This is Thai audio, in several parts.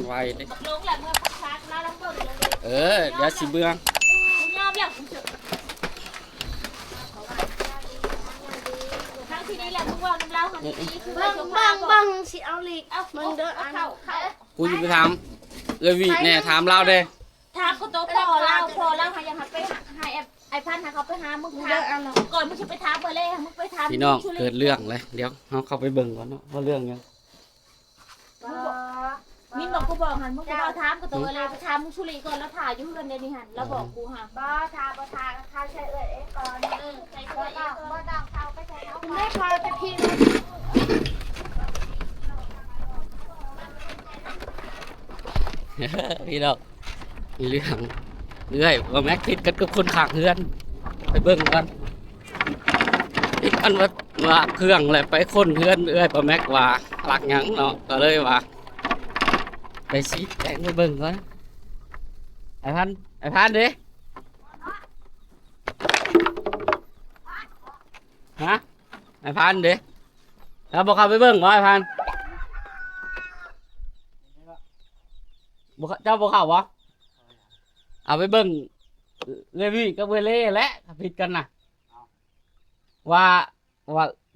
ไวเด้ ลงแหละเมื่อพักแล้วเบิ่งลง เดี๋ยวสิเบื่อย อมอย่างเฉยทั้งที่นี้แหละมึงว่าน้ำเล่าหันนี้คือ เบิ่งสิเอาลีก เอา มึงเด้ออัน เข้า กูจะไปถามวิเนี่ยถามเราเด้ ทางก็โตพอเล่าให้ยังหัดไปให้ไอ้พันหาเขาไปหามึง เด้อ ทาง อัน ก่อนมึงจะไปถามเบอร์เล่มึงไปถาม พี่น้องเกิดเรื่องเลยเดี๋ยวเราเข้าไปเบิ่งก่อนเนาะว่าเรื่องยัง มินบอกกูบอกหันมึงก็บอกถามก็โตเลยไปถามมึงชุลีก่อนแล้วถ่ายอยู่เพื่อนเดี๋ยวนี้หันแล้วบอกกูหัน บ่ทาข้าใช้เอ้ยก่อน ใส่ตัวเองบ่ต้องเข้าไปใส่เขา คุณได้พอไปพิมพ์ พี่น้องมีเรื่องเรื่อยว่าแม็กคิดกันกับคนขางเฮือนไปเบิ่งกันอีกอันว่าเครื่องอะไรไปคนเฮือนป้าแม็กว่าหลักหยังเนาะก็เลยว่าไปชี้แจงไปเบิ่งก่อนไอ้พันดิฮะไอ้พันดิแล้วบอกเขาไปเบิ่งบ่ไอ้พันเจ้าบอกเขาบ่เอาไปเบิ่งเรวี่กับเวเล่และผิดกันนะว่า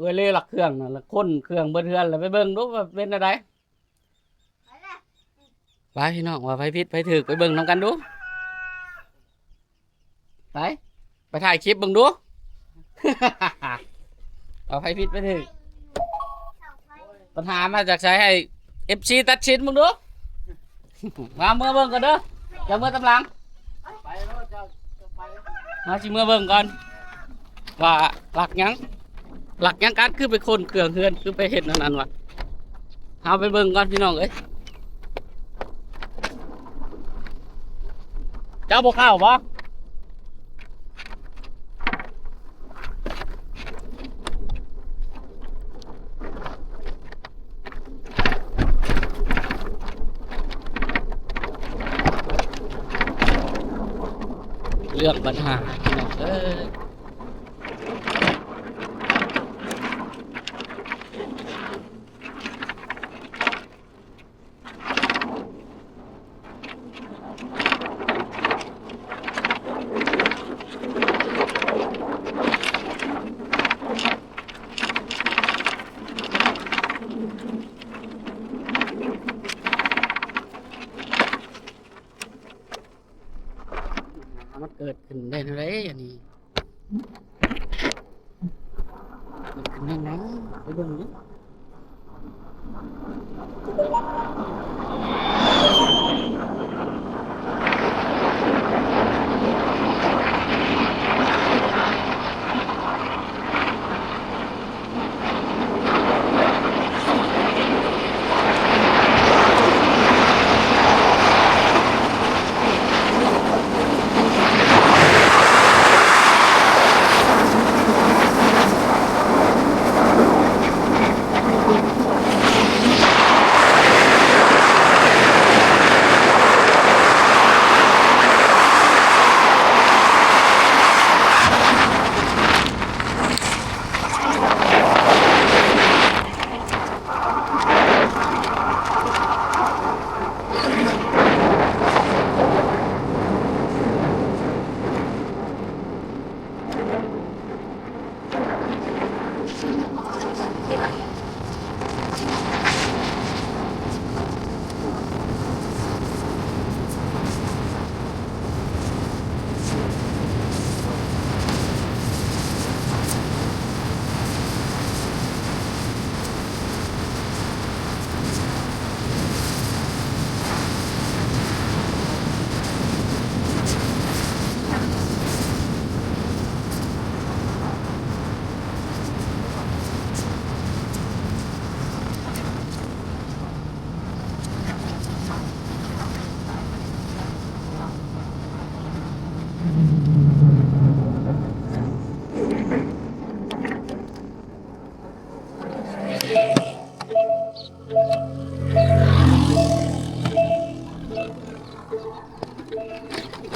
เวเล่หลักเครื่องน่ะแล้วคนเครื่องเบิ้ลเทือนแล้วไปเบิ่งดูว่าเป็นอะไรไปพี่น้องว่าไปผิดไปถูกไปเบิ่งน้ำกันดูไปถ่ายคลิปเบิ่งดู ว่าไปผิดไปถูกปัญหามาจากใช้ให้ FC ตัดชิ้นมึงดู มาเมื่อเบิ่งก่อนเด้อจะเมื่อตำลังมาชิเมื่อเบิ่งก่อนว่าหลักยังการคือไปคนเครื่องเฮือนคือไปเห็นนั้นวะเอาไปเบิ่งก่อนพี่น้องเอ้ยเจ้าบ่เข้าบ่เรื่องปัญหาพี่น้องเอ้ยมันเกิดขึ้นได้อะไรอันนี้เกิดขึ้นได้ไงไปเบิ่งดิ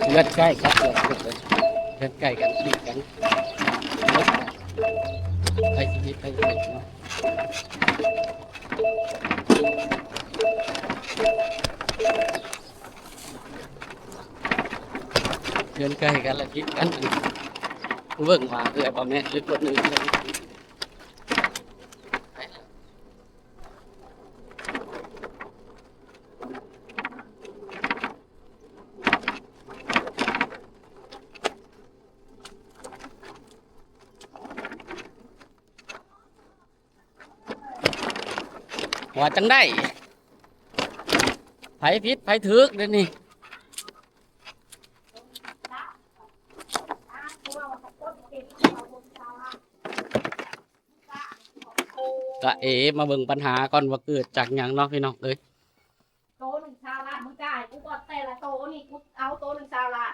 เลือดใกล้ครับเลือดใกล้กันติดกันไปชีวิตไปชีวิตเนาะ เ เพื่อนใกล้กันแล้วพิดกันเบิ่งว่าเอื้อยบ่แม่หรือคนอื่นเลยว่าจังได้ไผพิษไผถึกเดี๋ยวนี้ก็มาเบิ่งปัญหาก่อนว่าเกิดจากหยังเนาะพี่น้องเอ้ย โตหนึ่งชาวละมึงจ่ายกูก็แต่ละโตนี่กูเอาโตหนึ่งชาวละ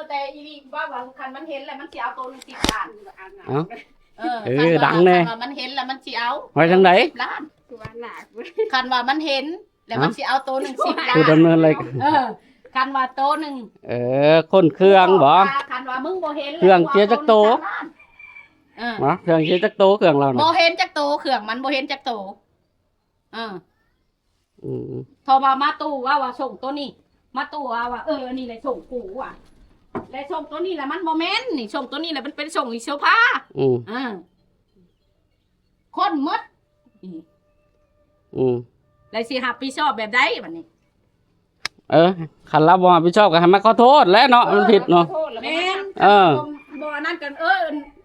แต่อีนี่ว่าวันคันมันเห็นแล้วมันสิเอาโตหนึ่ง10 ล้าน เอ้า คันว่า ดังแน่ คันว่ามันเห็นแล้วมันสิเอา ไว้จังได๋ 10 ล้าน ตัวหนัก คันว่ามันเห็นแล้วมันสิเอาโตหนึ่ง10 ล้าน ผู้ดำเนินรายการ คันว่าโตหนึ่ง คนเครื่องบ่ คันว่ามึงบ่เห็น เครื่องเจียจักโต เออ เนาะเครื่องคิดจักโตเครื่องเรา บ่ น่ะ เห็นจักโตเครื่องมันบ่เห็นจักโตเออ อืม พอมาตู้ว่าส่งตัวนี้ มาตู้ว่าอันนี้เลยส่งกูว่ะแล้วส่งตัวนี้แหละมันบ่แม่นนี่ส่งตัวนี้แหละมันเป็นส่งอีเสื้อผ้า อืม คนหมด อืม แล้วสิรับผิดชอบแบบใดบัดนี้ คันรับบ่รับผิดชอบก็ให้มาขอโทษแล้วเนาะมันผิดเนาะ แม่น บ่นั่นกัน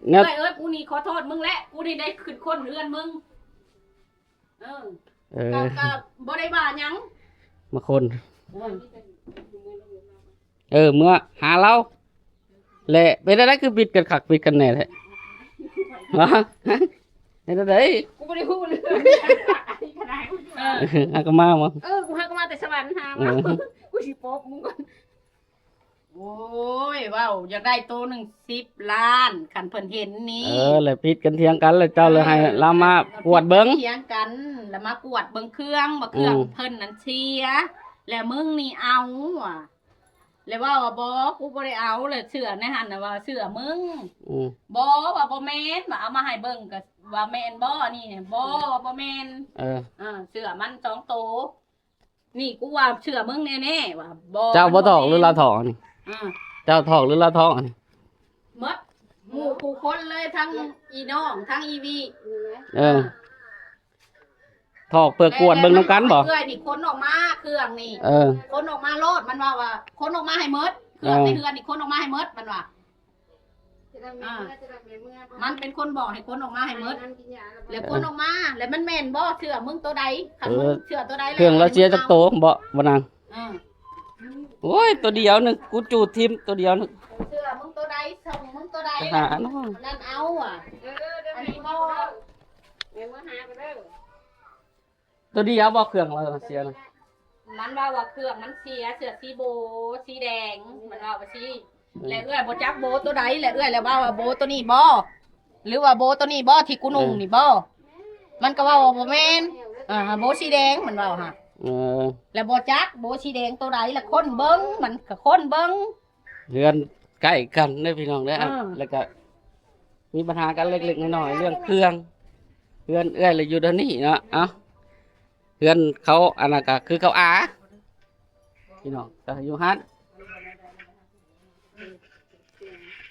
เนี่ย กูนี่ขอโทษมึงแหละกูนี่ได้ขึ้นคนเรือนมึงก็บ่ได้ว่าหยัง มาคน เมื่อหาเราแหละเป็นอะไรคือปิดกันคักปิดกันแน่แท้ฮะเป็นอะไร กูบ่ได้ฮู้เลยก็มาบ่ กูหาก็มาแต่สวรรค์หามากูสิปบมึงก่อนโอ้ยว้าวอยากได้โตหนึ่ง10 ล้านคันเพิ่นเห็นนี้ แล้วปิดกันเถียงกันแล้วเจ้าเลยให้เรามากวดเบิ่ง เถียงกันแล้วมากวดเบิ่งเครื่องบ่เครื่องเพิ่นนั่นเสียแล้วมึงนี่เอาว่ะแล้วว่าบ่กูบ่ได้เอาเลยเชื่อในหั่นน่ะว่าเชื่อมึงบ่ว่าบ่แม่นว่าเอามาให้เบิ่งก็ว่าแม่นบ่นี่บ่บ่แม่นเชื่อมัน2โตนี่กูว่าเชื่อมึงแน่ๆว่าบ่ เจ้าบ่ถอกหรือเราถอกนี่ เจ้าถอกหรือเราถอกนี่ หมดหมู่ผู้คนเลยทั้งอีน้องทั้งอีวี ถอกเพื่อกวดเบิ่งนำกันบ่ เพื่อนี่คนออกมาเครื่องนี่คนออกมาโลดมันว่าคนออกมาให้หมดเครื่องในเฮือนนี่คนออกมาให้หมดมันว่ามันเป็นคนบอกให้คนออกมาให้หมดแล้วคนออกมาแล้วมันแม่นบ่เชื่อมึงตัวใดคันมึงเชื่อตัวใด เครื่องเราเสียจักโตบ่นางโอ้ยตัวเดียวนึงกูจูดทิมตัวเดียวนึง เชื่อมึงตัวใดส่งมึงตัวใด หาเนาะ นั่นเอาอันนี้บ่ ตัวเดียวบ่เครื่องเราเสียนะ มันว่าเครื่องมันเสียเสือสีโบสีแดงมันว่าสีแล้วเอื้อยบ่จักโบตัวใดแล้วเอื้อยแล้วว่าโบตัวนี้บ่หรือว่าโบตัวนี้บ่ที่กูนุ่งนี่บ่มันก็ว่าบ่แม่นโบสีแดงมันว่าฮะแล้วบ่จักโบสีแดงตัวใดแล้วคนเบิ่งมันก็คนเบิ่ง เรือนใกล้กันเด้อพี่น้องเด้อแล้วก็มีปัญหากันเล็กๆน้อยๆเรื่องเครื่องเรือนเอื้อยเลยอยู่เดี๋ยวนี้เนาะเรือนเขาอันนั้นก็คือเขาอาพี่น้องก็อยู่ฮั่น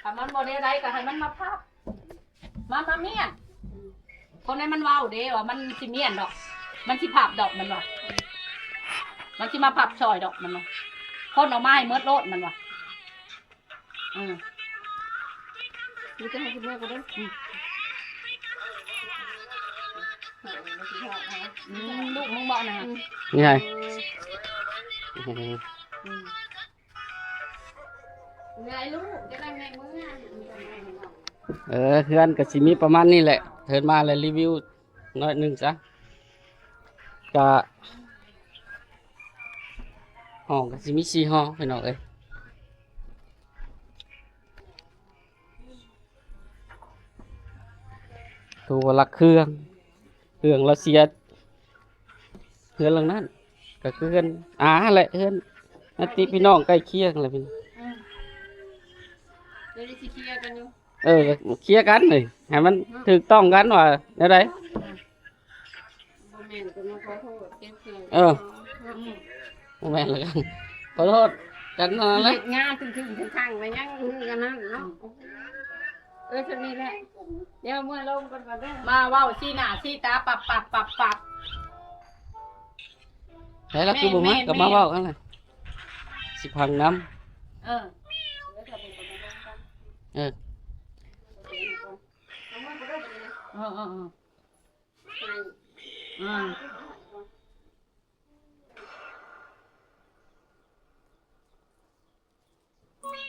ถ้ามันบ่ได้ใดก็ให้มันมาพับมาเมียนคนนั้นมันเว้าเด้ว่ามันสิเมียนดอกมันสิพับดอกมันว่ามันสิมาพับซอยดอกมันว่าคนเอาไม้เมิดโลดมันว่านี่จะให้คุณแม่ก็ได้ลูกมึงบอกนะ นี่ไง ไงลูกจะได้ไงมึงเพื่อนก็สิมีประมาณนี้แหละเทินมาเลยรีวิวน้อยหนึงซะก็ห้องก็สิมี4ห้องพี่น้องเอ้ยตัวละเครื่องเราเสียเพื่อนหลังนั้นก็คือเพื่อนแหละเพื่อนนัติพี่น้องใกล้เคียงอะไรพี่ เดี๋ยวสิเคลียร์กันอยู่ เคลียร์กันเลยให้มันถูกต้องกันว่าเดี๋ยวใด บ่แม่นก็มาขอโทษเก็บเครื่อง บ่แม่นแล้วกันขอโทษ กันนั่นแหละ เฮ็ดงานถึงทางไปยังกันนั้นเนาะจะมีแหละเดี๋ยวเมื่อลงกันมาเด้อ มาเว้าชี้หน้าชี้ตาปับ ใช่แล้วคือบ่มาก็มาเว้ากันเลยสิพังน้ เออ ำเออ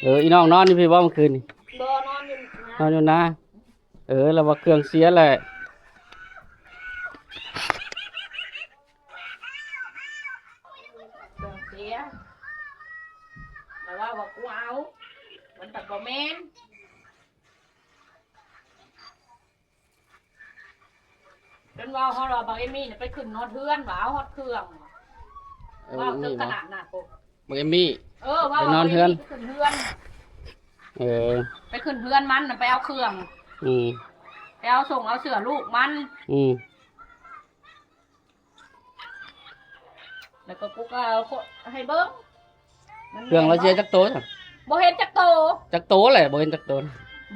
เอออีน้องนอนอยู่พี่บ่เมื่อคืนนี่ บ่นอนอยู่ นอนอยู่นะแล้วว่าเครื่องเสียแหละ เสียแต่ว่าบอกกูเอามันตัดบ่แม่นเป็นว่าเขาเราบางเอมี่เนี่ยไปขึ้นนอดเทือนว่าเอาฮอดเครื่องว่าถึงขนาดน่ะปุ๊บ บ่เอมมี่ ว่า ไปนอนเทือน ไปขึ้นเทือน ไป ขึ้นเทือนมันน่ะไปเอาเครื่อง อืม ไปเอาส่งเอาเสือลูกมัน อืม แล้วก็กูก็เอาให้เบิ้งมัน เครื่องเราเสียจักโตจ้ะ บ่เห็นจักโต จักโตแหละบ่เห็นจักโต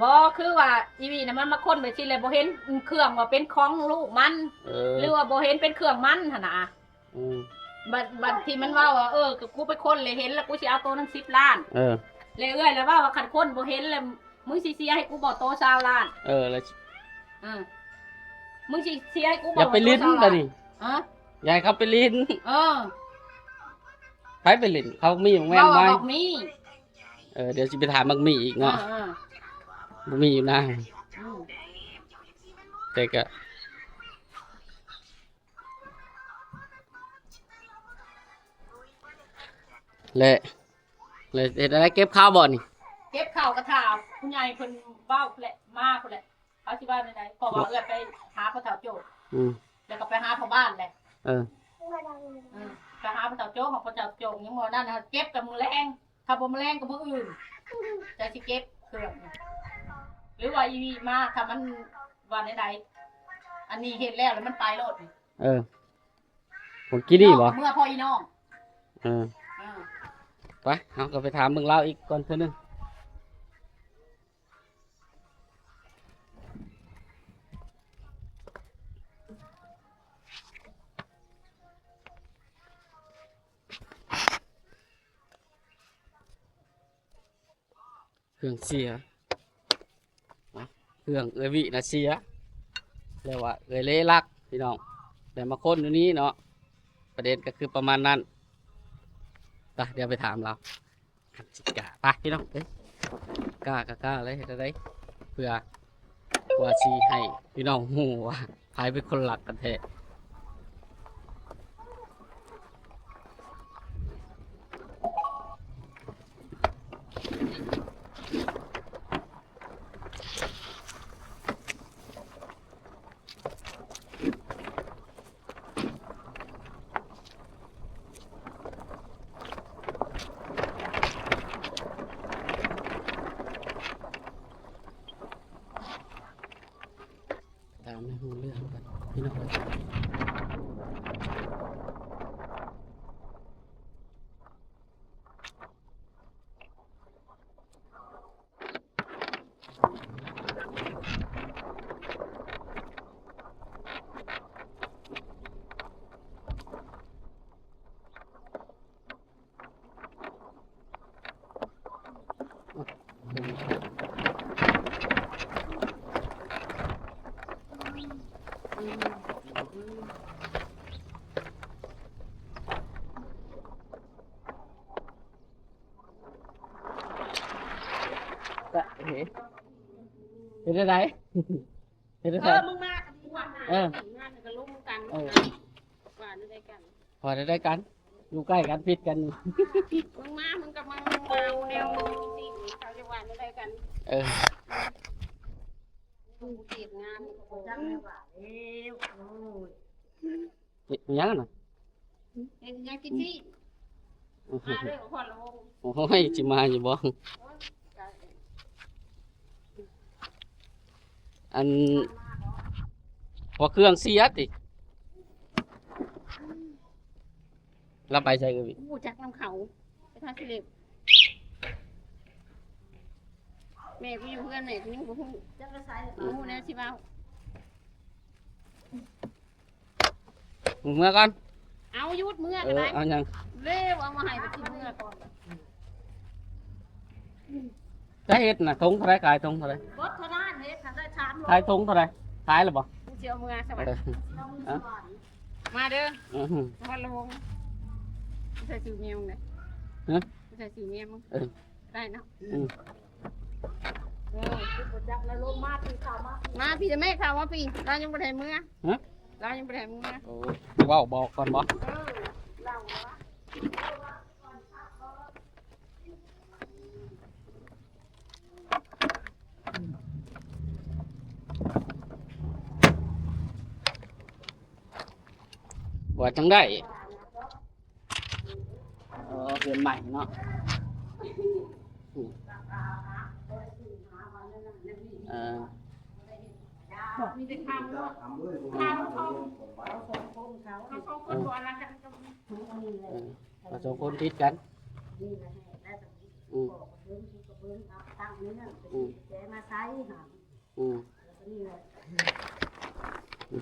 บ่คือว่าอีวีน่ะมันมาค้นไปสิเลยบ่เห็นเครื่องว่าเป็นของลูกมัน หรือว่าบ่เห็นเป็นเครื่องมันหั่นน่ะ อืม บัดที่มันว่าว่าก็กูไปค้นเลยเห็นแล้วกูสิเอาโตนั้น10 ล้านเลยแล้วว่าคันค้นบ่เห็นแล้วมึงสิเสียให้กูบ่โต20 ล้าน แล้ว มึงสิเสียให้กูบ่ อย่าไปลิ้น โต20 ตะนี่ ฮะ ยายเขาไปลิ้น ไปไปลิ้นเขามีแม่น เว้า ไว้ บอกมี เดี๋ยวสิไปถามมักมีอีกเนาะบ่มีอยู่นะแต่ก็เลยเฮ็ดอะไรเก็บข้าวบ่นี่ เก็บข้าวกระถางคุณยายเพิ่นเว้าแหละมาพุ่นแหละเอาสิว่าไหนๆเพราะว่าไปหาพ่อเฒ่าโจ แล้วก็ไปหาพ่อบ้านแหละไปหาพ่อเฒ่าโจของพ่อเฒ่าโจยังบ่นั่นนะเก็บกับมือแรงถ้าบ่มือแรงกับมืออื่นจะสิเก็บเครื่องหรือว่าอีวีมาถ้ามันว่าไหนๆอันนี้เฮ็ดแล้วมันไปโลด ผมกินนี่บ่ เมื่อพ่ออีน้อง ไปเอาก็ไปถามเบิ่งเล่าอีกก่อนเทื่อนึงเครื่องเสียเครื่องวินะเสียเรียกว่าเล่ลักพี่น้องแต่มาค้นอยู่นี้เนาะประเด็นก็คือประมาณนั้นไปเดี๋ยวไปถามเราจิกะไปพี่น้องกล้าเลยเฮ็ดได้เพื่อว่าชีให้พี่น้องฮู้ว่าใครเป็นคนหลักกันแท้ตามให้รู้เรื่องกันพี่น้องเฮ็ดได้เฮ็ดได้ มึงมากันดีกว่าหางานก็ลุ้มกันว่าได้กัน พอได้กันอยู่ใกล้กันพิดกัน มึงมามึงกับมึงแนวจริงเขาจะว่าได้กันมึงเก็บงานจังเลยว่ายังน่ะ ยังกินที่มาเรื่องความระวง โอ้ยจิมาอยู่บ่อันพอเครื่องเสียติเราไปใช่กันพี่ กูจักน้ำเขาไปทางสิเล็บ แม่กูอยู่เพื่อนแม่กูยังบ่ฮู้ จะไปใส่ ฮู้แน่สิเว้า มึงเมื่อก่อน เอายุดเมื่อ เอ ก็ อ ได้ เอายัง เร็วเอามาให้ไปกินเมื่อก่อน จะเฮ็ดน่ะทงเท่าไรขายทงเท่าไร บดเท่านั้นเฮ็ดถ้าได้ชามล ขายทงเท่าไรขายหรือบ่ กูสิเอาเมื่อสวัส เอ ดี อ มาเด้อ อื้อหือ วันละวงใส่สูทเมียมึงเลย ฮะ ใส่สูทเมียมึง เออ ได้เนาะ อืม จับแล้วลงมาตีข่าวมา มาพี่จะแม่ข่าวว่าพี่เรายังบ่ได้เมื่อเรายังบ่ได้เมื่อ โอ้เว้าบอกก่อนบ่ เราวะ ว่าจังได้เรียนใหม่เนาะอืมเออ มีแต่ข่าวเนาะข่าวเขาสองคนบ่อะไรกัน มาสองคนติดกันอืมอืม แกมาใช้ค่ะ อืม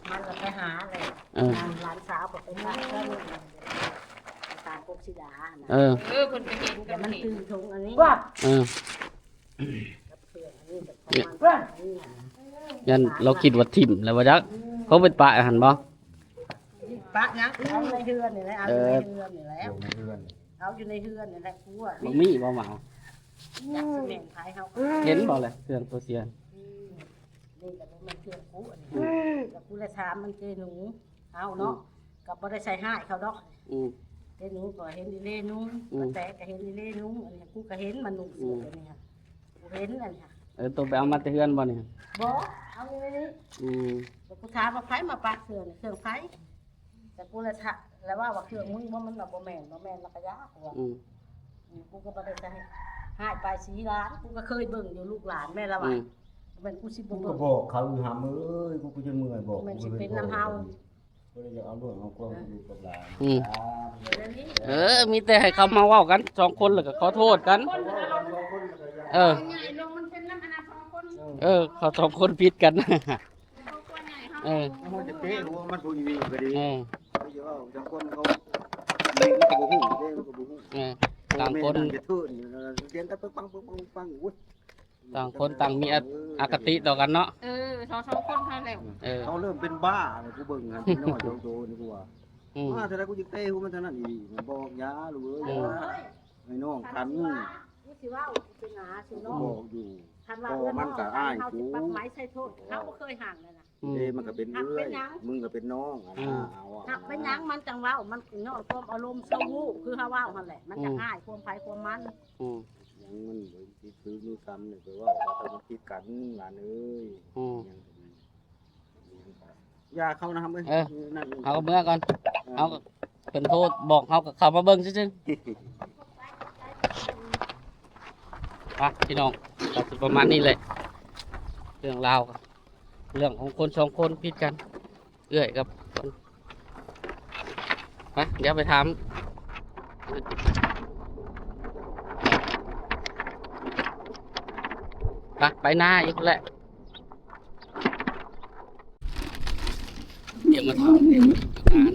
มันก็ไปหาเลย เออ หลานสาวบอกไปบ้านก็เลยตาปกสิดานะ เออ เพิ่นไปเห็นกั แต่ น มัน นี่ ตื่นทงอันนี้ เออ เพื่อนอันนี้แบบประมาณนี้นะ ยันเราคิดว่าทิ่มแล้วว่าจักเขาเป็นปะหันบ่ ปะนักเอาในเฮือนนี่แหละเอาอยู่ในเฮือนนี่แหละเอาอยู่ในเฮือนนี่แหละกูอ่ะ บ่มีบ่เหมา จักสิแม่นขายเฮา เห็นบ่เลยเครื่องตัวเสีย นี่ก็มันเครื่องกูอันนี้แล้วกูเลยถามมันเจหนูเอาเนาะกับบ่ได้ใส่ให้เขาดอก อืม เจหนูก็เห็นอีเล่นุ่งแต่ก็เห็นอีเล่นุ่งอันนี้กูก็เห็นมันนุ่งเสื้อตัวนี้ค่ะกูเห็นอันนี้ค่ะ ตัวไปเอามาแต่เฮือนบ่เนี่ย บ่เอาอยู่ในนี้ อืม แต่กูถามว่าไผมาปักเสื้อนี่เครื่องไผแต่กูเลยถามแล้วว่าเครื่องมึงบ่มันบ่แม่นแล้วก็ยากูว่า อืม กูก็บ่ได้ใส่ให้ไปสีร้านกูก็เคยเบิ่งอยู่ลูกหลานแม่ละว่าเป็นกูสิบ่ กูก็ เบิ่ง บอกเขาอยู่หามือกูจะเมื่อยบอก มันสิเป็นน้ำเฮา ก็เลยจะเอาเรื่องเอาความอยู่กับหลาน อืม เดี๋ยวนี้ มีแต่ให้เขามาเว้ากันสองคนแล้วก็ขอโทษกัน เออ ใหญ่ลงมันเป็นน้ำอนาคตคน เขาสองคนผิดกัน เขาตัวใหญ่เฮา เออ มันจะเตะหัวมันพูดดีก็ดี เออ เดี๋ยวจังคนเขาเล่นกับบุ้งเล่นกับบุ้ง เออ ต่างคน จะทื่นเสียงกันปังอุ้ย ต่างคนต่างมีอคติต่อกันเนาะ สองคนเท่าแล้ว เออ เขาเริ่มเป็นบ้าเลยกูเบิ่งกันน้อยโตนี่กูว่า อืม ว่าเท่าไรกูจะเตะหัวมันเท่านั้นอีมันบอกยาลูกเอ้ยไอ้น้องกัน กูสิว่าสิหนาสิ กู เนาะ บอกอยู่ คันว่าเอื้อนน้องเฮาสิปักไม้ใส่โทษเฮาบ่เคยห่างเลยนะ อืม มันก็เป็นเรื่อยมึงก็เป็นน้องเอาอ่ะ หักเป็นหยังมันจังเว้ามันน้อยความอารมณ์เศร้าวูคือเฮาเว้าหั่นแหละมันจะง่ายความไผความมัน อืม ยังมันเหมือนที่ซื้อมือกำเนี่ยแปลว่าเราต้องคิดกันหลานเอ้ย อืม ยาเข้านะครับเอ้ยนั่น เอาเมื่อก่อน เอาเป็นโทษบอกเขากับเขามาเบิ่งซื่อๆไปพี่น้องก็สิประมาณนี้เลยเรื่องราวก็เรื่องของคนสองคนผิดกันเอื้อยกับคนไปเดี๋ยวไปถามไปหน้าอีกแหละเดี๋ยวมาถามเดี๋ยวมาถาม